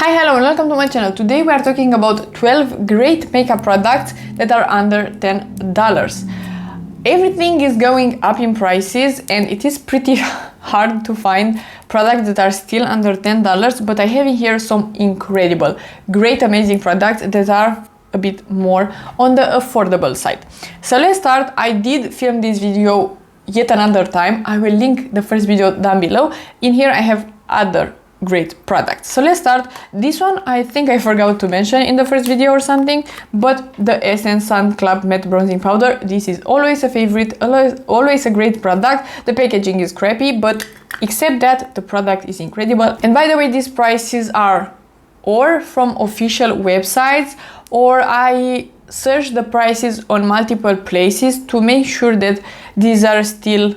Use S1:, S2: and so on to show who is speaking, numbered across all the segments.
S1: Hi, hello and welcome to my channel. Today we are talking about 12 great makeup products that are under $10. Everything is going up in prices and it is pretty hard to find products that are still under $10, but I have in here some incredible, great, amazing products that are a bit more on the affordable side. So let's start. I did film this video yet another time. I will link the first video down below. In here I have other great products. So let's start. This one I think I forgot to mention in the first video or something, but the Essence Sun Club Matte Bronzing Powder. This is always a favorite, always a great product. The packaging is crappy, but except that, the product is incredible. And by the way, these prices are or from official websites, or I searched the prices on multiple places to make sure that these are still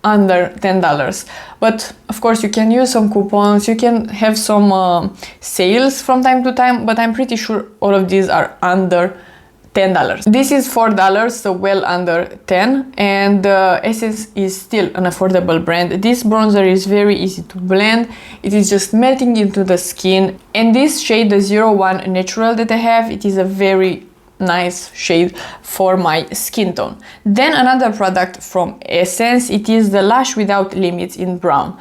S1: under $10. But of course you can use some coupons, you can have some sales from time to time, but I'm pretty sure all of these are under $10. This is $4, so well under 10, and Essence is still an affordable brand. This bronzer is very easy to blend, it is just melting into the skin, and this shade, the 01 Natural that I have, it is a very nice shade for my skin tone. Then another product from Essence, it is the Lash Without Limits in brown.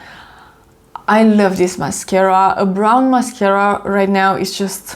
S1: I love this mascara. A brown mascara right now is just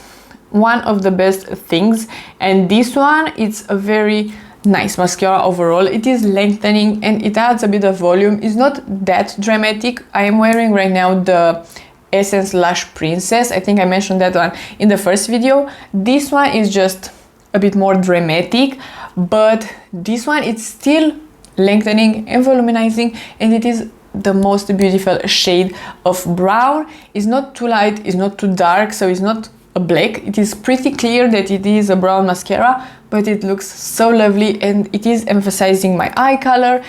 S1: one of the best things, and this one, it's a very nice mascara overall. It is lengthening and it adds a bit of volume. It's not that dramatic. I am wearing right now the Essence Lash Princess. I think I mentioned that one in the first video. This one is just a bit more dramatic, but this one, it's still lengthening and volumizing, and it is the most beautiful shade of brown. It's not too light, it's not too dark, so it's not a black. It is pretty clear that it is a brown mascara, but it looks so lovely and it is emphasizing my eye color.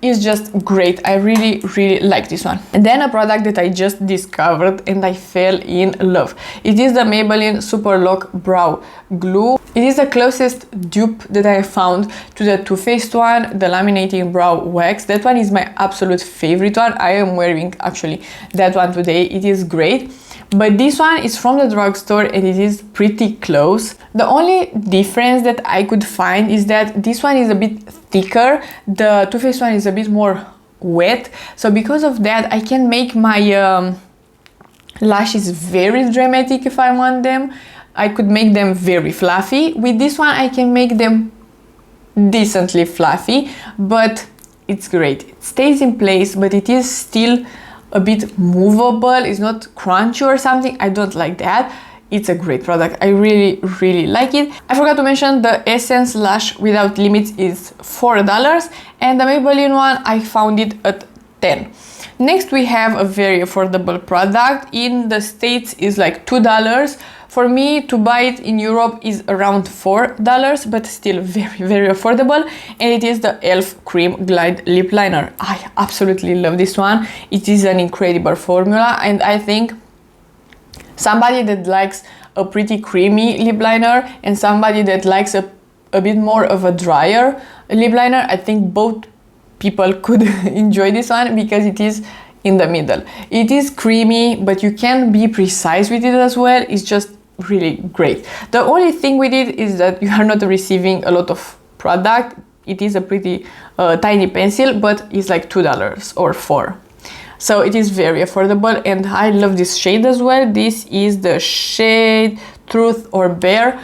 S1: It's just great. I really like this one. And then a product that I just discovered and I fell in love. It is the Maybelline Super Lock Brow Glue. It is the closest dupe that I found to the Too Faced one, the Laminating Brow Wax. That one is my absolute favorite one. I am wearing actually that one today. It is great. But this one is from the drugstore and it is pretty close. The only difference that I could find is that this one is a bit thicker. The Too Faced one is a bit more wet. So because of that, I can make my lashes very dramatic if I want them. I could make them very fluffy. With this one, I can make them decently fluffy, but it's great. It stays in place, but it is still a bit movable. It's not crunchy or something. I don't like that. It's a great product. I really like it. I forgot to mention the Essence Lash Without Limits is $4, and the Maybelline one, I found it at 10. Next we have a very affordable product. In the States is like $2. For me to buy it in Europe is around $4, but still very affordable, and it is the E.L.F. Cream Glide Lip Liner. I absolutely love this one. It is an incredible formula, and I think somebody that likes a pretty creamy lip liner and somebody that likes a bit more of a drier lip liner, I think both people could enjoy this one because it is in the middle. It is creamy, but you can be precise with it as well. It's just really great. The only thing with it is that you are not receiving a lot of product. It is a pretty tiny pencil, but it's like $2 or $4. So it is very affordable, and I love this shade as well. This is the shade Truth or Bear.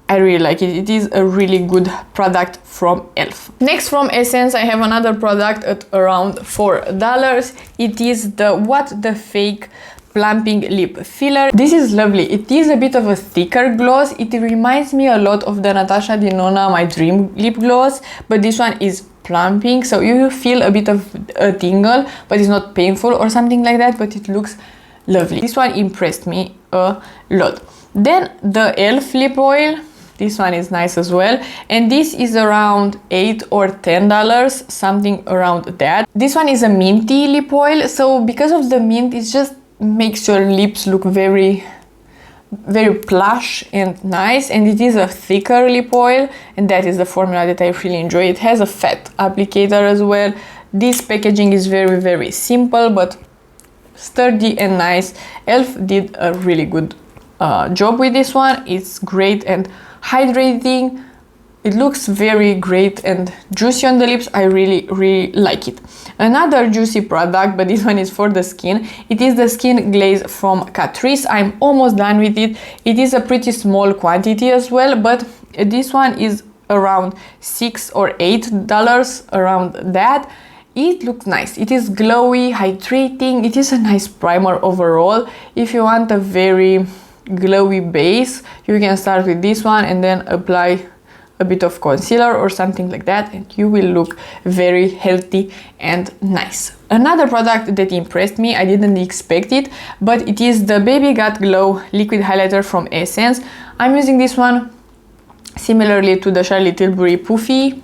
S1: I really like it. It is a really good product from E.L.F. Next from Essence, I have another product at around $4. It is the What the Fake Plumping Lip Filler. This is lovely. It is a bit of a thicker gloss. It reminds me a lot of the Natasha Denona My Dream Lip Gloss, but this one is plumping, so you feel a bit of a tingle, but it's not painful or something like that, but it looks lovely. This one impressed me a lot. Then the E.L.F. lip oil. This one is nice as well, and this is around $8 or $10, something around that. This one is a minty lip oil, so because of the mint, it just makes your lips look very plush and nice, and it is a thicker lip oil, and that is the formula that I really enjoy. It has a fat applicator as well. This packaging is very simple, but sturdy and nice. E.L.F. did a really good job with this one. It's great and hydrating. It looks very great and juicy on the lips. I really like it. Another juicy product, but this one is for the skin. It is the skin glaze from Catrice. I'm almost done with it. It is a pretty small quantity as well, but this one is around $6 or $8, around that. It looks nice. It is glowy, hydrating. It is a nice primer overall. If you want a very glowy base, you can start with this one and then apply a bit of concealer or something like that, and you will look very healthy and nice. Another product that impressed me, I didn't expect it, but it is the Baby Got Glow liquid highlighter from Essence. I'm using this one similarly to the Charlotte Tilbury Poofy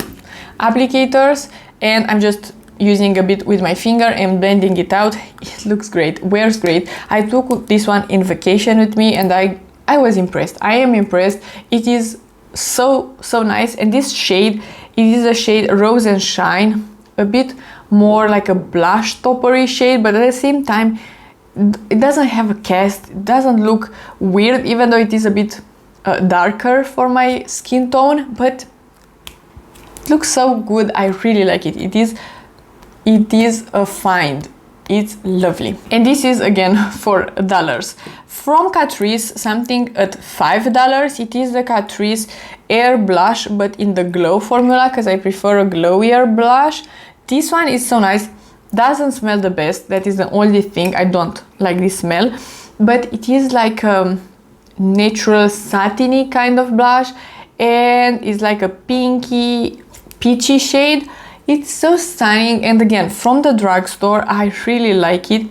S1: applicators, and I'm just using a bit with my finger and blending it out. It looks great, wears great. I took this one in vacation with me and I was impressed. I am impressed. It is so nice, and this shade, it is a shade Rose and Shine, a bit more like a blush toppery shade, but at the same time it doesn't have a cast. It doesn't look weird, even though it is a bit darker for my skin tone, but it looks so good. I really like it. It is a find. It's lovely. And this is again for dollars. From Catrice, something at $5. It is the Catrice Air Blush, but in the glow formula, because I prefer a glowier blush. This one is so nice. Doesn't smell the best. That is the only thing. I don't like this smell. But it is like a natural satiny kind of blush, and it's like a pinky, peachy shade. It's so stunning, and again, from the drugstore, I really like it.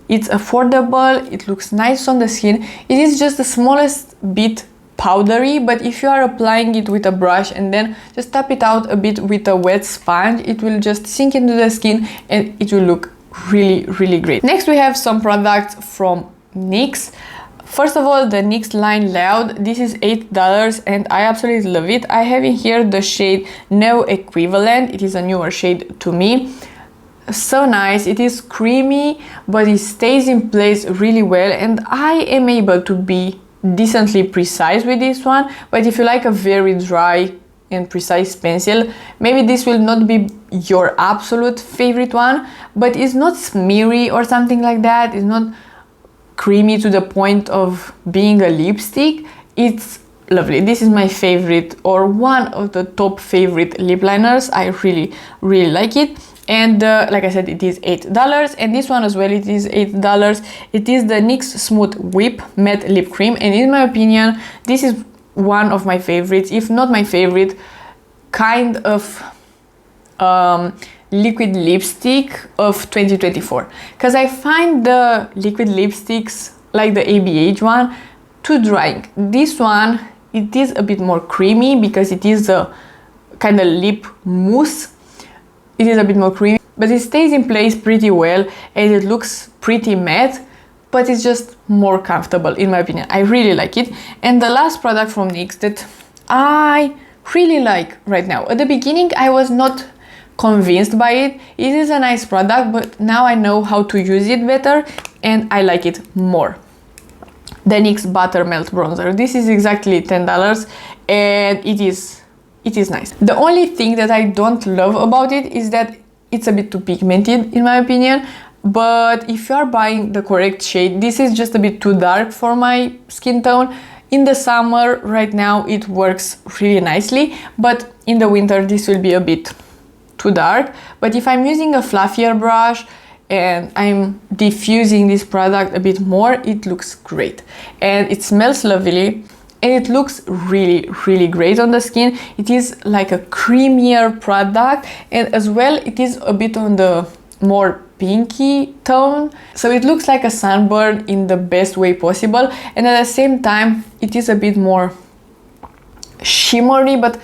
S1: It's affordable, it looks nice on the skin. It is just the smallest bit powdery, but if you are applying it with a brush and then just tap it out a bit with a wet sponge, it will just sink into the skin and it will look really great. Next we have some products from NYX. First of all, the NYX line Loud. This is $8 and I absolutely love it. I have in here the shade No Equivalent. It is a newer shade to me. So nice. It is creamy, but it stays in place really well, and I am able to be decently precise with this one. But if you like a very dry and precise pencil, maybe this will not be your absolute favorite one, but it's not smeary or something like that. It's not creamy to the point of being a lipstick. It's lovely. This is my favorite, or one of the top favorite lip liners. I really like it. And like I said, it is $8, and this one as well, it is $8. It is the NYX Smooth Whip Matte Lip Cream, and in my opinion, this is one of my favorites, if not my favorite kind of liquid lipstick of 2024, because I find the liquid lipsticks like the ABH one too drying. This one, it is a bit more creamy because it is a kind of lip mousse. It is a bit more creamy, but it stays in place pretty well and it looks pretty matte, but it's just more comfortable in my opinion. I really like it. And the last product from NYX that I really like right now. At the beginning, I was not convinced by it. It is a nice product, but now I know how to use it better and I like it more. The NYX Buttermelt Bronzer. This is exactly $10 and it is nice. The only thing that I don't love about it is that it's a bit too pigmented in my opinion, but if you are buying the correct shade, this is just a bit too dark for my skin tone. In the summer right now it works really nicely, but in the winter this will be a bit too dark. But if I'm using a fluffier brush and I'm diffusing this product a bit more, it looks great and it smells lovely. And it looks really great on the skin. It is like a creamier product, and as well it is a bit on the more pinky tone, so it looks like a sunburn in the best way possible, and at the same time it is a bit more shimmery but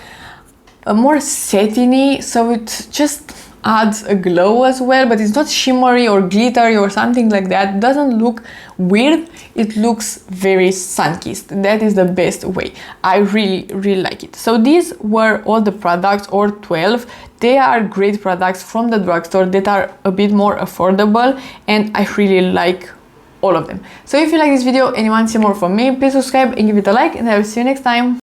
S1: more satiny, so it just, adds a glow as well, but it's not shimmery or glittery or something like that. It doesn't look weird, it looks very sun-kissed. That is the best way. I really like it. So these were all the products, or 12. They are great products from the drugstore that are a bit more affordable, and I really like all of them. So if you like this video and you want to see more from me, please subscribe and give it a like, and I will see you next time.